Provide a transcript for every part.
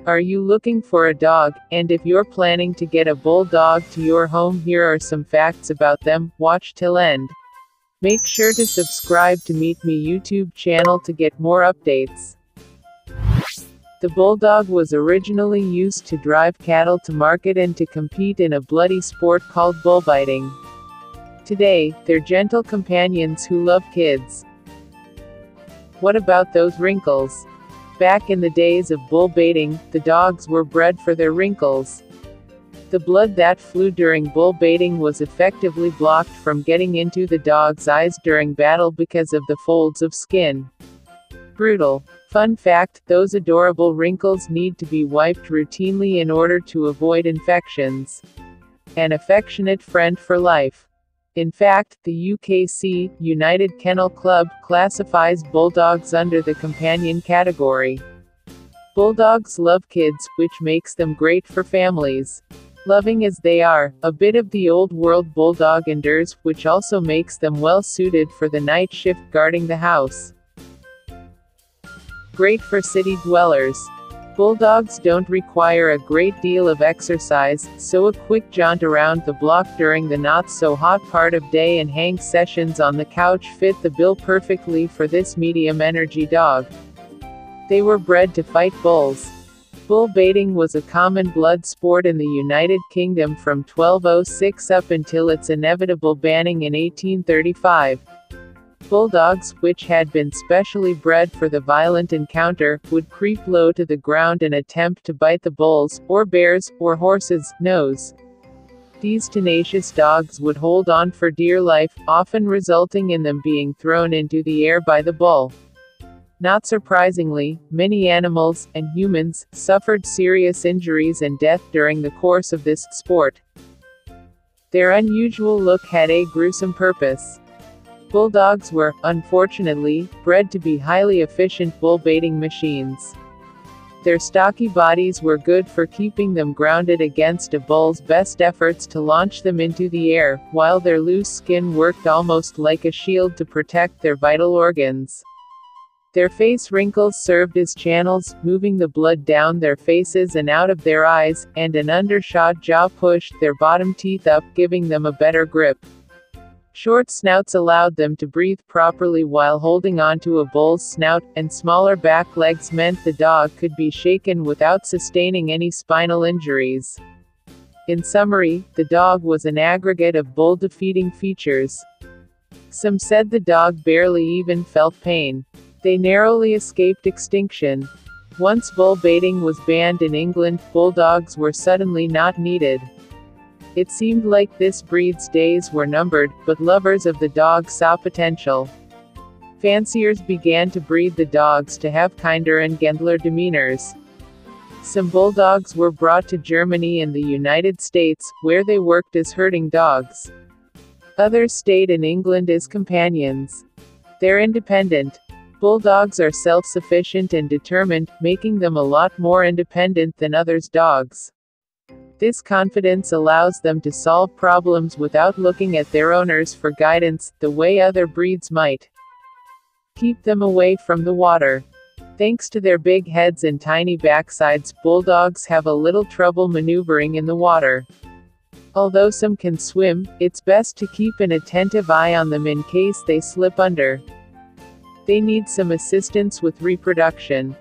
Are you looking for a dog? And if you're planning to get a bulldog to your home, here are some facts about them. Watch till end. Make sure to subscribe to Meetme YouTube channel to get more updates. The bulldog was originally used to drive cattle to market and to compete in a bloody sport called bullbaiting. Today, they're gentle companions who love kids. What about those wrinkles? Back in the days of bullbaiting, the dogs were bred for their wrinkles. The blood that flew during bullbaiting was effectively blocked from getting into the dog's eyes during battle because of the folds of skin. Brutal. Fun fact, those adorable wrinkles need to be wiped routinely in order to avoid infections. An affectionate friend for life. In fact, the UKC, United Kennel Club, classifies bulldogs under the companion category. Bulldogs love kids, which makes them great for families. Loving as they are, a bit of the old world bulldog endures, which also makes them well suited for the night shift guarding the house. Great for city dwellers. Bulldogs don't require a great deal of exercise, so a quick jaunt around the block during the not-so-hot part of day and hang sessions on the couch fit the bill perfectly for this medium-energy dog. They were bred to fight bulls. Bullbaiting was a common blood sport in the United Kingdom from 1206 up until its inevitable banning in 1835. Bulldogs, which had been specially bred for the violent encounter, would creep low to the ground and attempt to bite the bull's, or bear's, or horse's, nose. These tenacious dogs would hold on for dear life, often resulting in them being thrown into the air by the bull. Not surprisingly, many animals, and humans, suffered serious injuries and death during the course of this sport. Their unusual look had a gruesome purpose. Bulldogs were, unfortunately, bred to be highly efficient bullbaiting machines. Their stocky bodies were good for keeping them grounded against a bull's best efforts to launch them into the air, while their loose skin worked almost like a shield to protect their vital organs. Their face wrinkles served as channels, moving the blood down their faces and out of their eyes, and an undershot jaw pushed their bottom teeth up, giving them a better grip. Short snouts allowed them to breathe properly while holding onto a bull's snout, and smaller back legs meant the dog could be shaken without sustaining any spinal injuries. In summary, the dog was an aggregate of bull-defeating features. Some said the dog barely even felt pain. They narrowly escaped extinction. Once bullbaiting was banned in England, bulldogs were suddenly not needed. It seemed like this breed's days were numbered, but lovers of the dog saw potential. Fanciers began to breed the dogs to have kinder and gentler demeanors. Some bulldogs were brought to Germany and the United States, where they worked as herding dogs. Others stayed in England as companions. They're independent. Bulldogs are self-sufficient and determined, making them a lot more independent than others' dogs. This confidence allows them to solve problems without looking at their owners for guidance, the way other breeds might. Keep them away from the water. Thanks to their big heads and tiny backsides, bulldogs have a little trouble maneuvering in the water. Although some can swim, it's best to keep an attentive eye on them in case they slip under. They need some assistance with reproduction.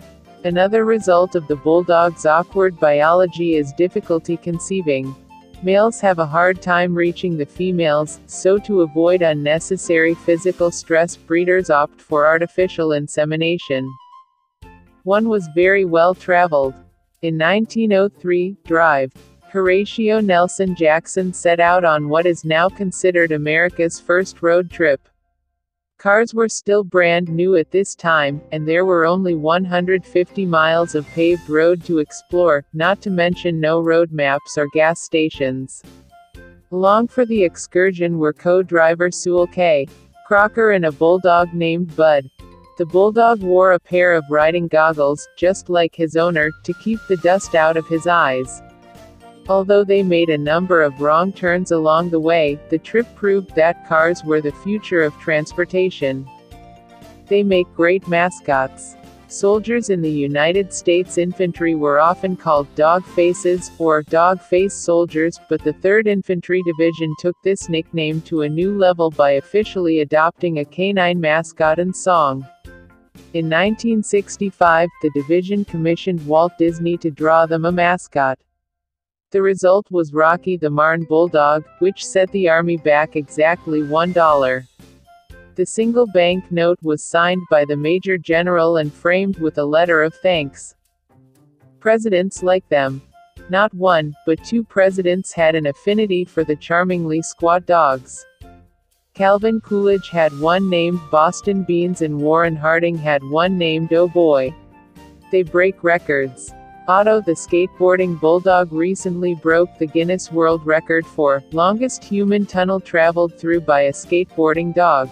Another result of the bulldog's awkward biology is difficulty conceiving. Males have a hard time reaching the females, so to avoid unnecessary physical stress, breeders opt for artificial insemination. One was very well traveled. In 1903, Drive. Horatio Nelson Jackson set out on what is now considered America's first road trip. Cars were still brand new at this time, and there were only 150 miles of paved road to explore, not to mention no road maps or gas stations. Along for the excursion were co-driver Sewell K. Crocker and a bulldog named Bud. The bulldog wore a pair of riding goggles, just like his owner, to keep the dust out of his eyes. Although they made a number of wrong turns along the way, the trip proved that cars were the future of transportation. They make great mascots. Soldiers in the United States Infantry were often called dog faces, or dog-face soldiers, but the 3rd Infantry Division took this nickname to a new level by officially adopting a canine mascot and song. In 1965, the division commissioned Walt Disney to draw them a mascot. The result was Rocky the Marne Bulldog, which set the Army back exactly $1. The single bank note was signed by the Major General and framed with a letter of thanks. Presidents like them. Not one, but 2 presidents had an affinity for the charmingly squat dogs. Calvin Coolidge had one named Boston Beans and Warren Harding had one named Oh Boy. They break records. Otto the skateboarding bulldog recently broke the Guinness World Record for longest human tunnel traveled through by a skateboarding dog.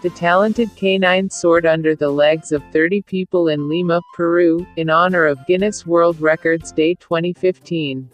The talented canine soared under the legs of 30 people in Lima, Peru, in honor of Guinness World Records Day 2015.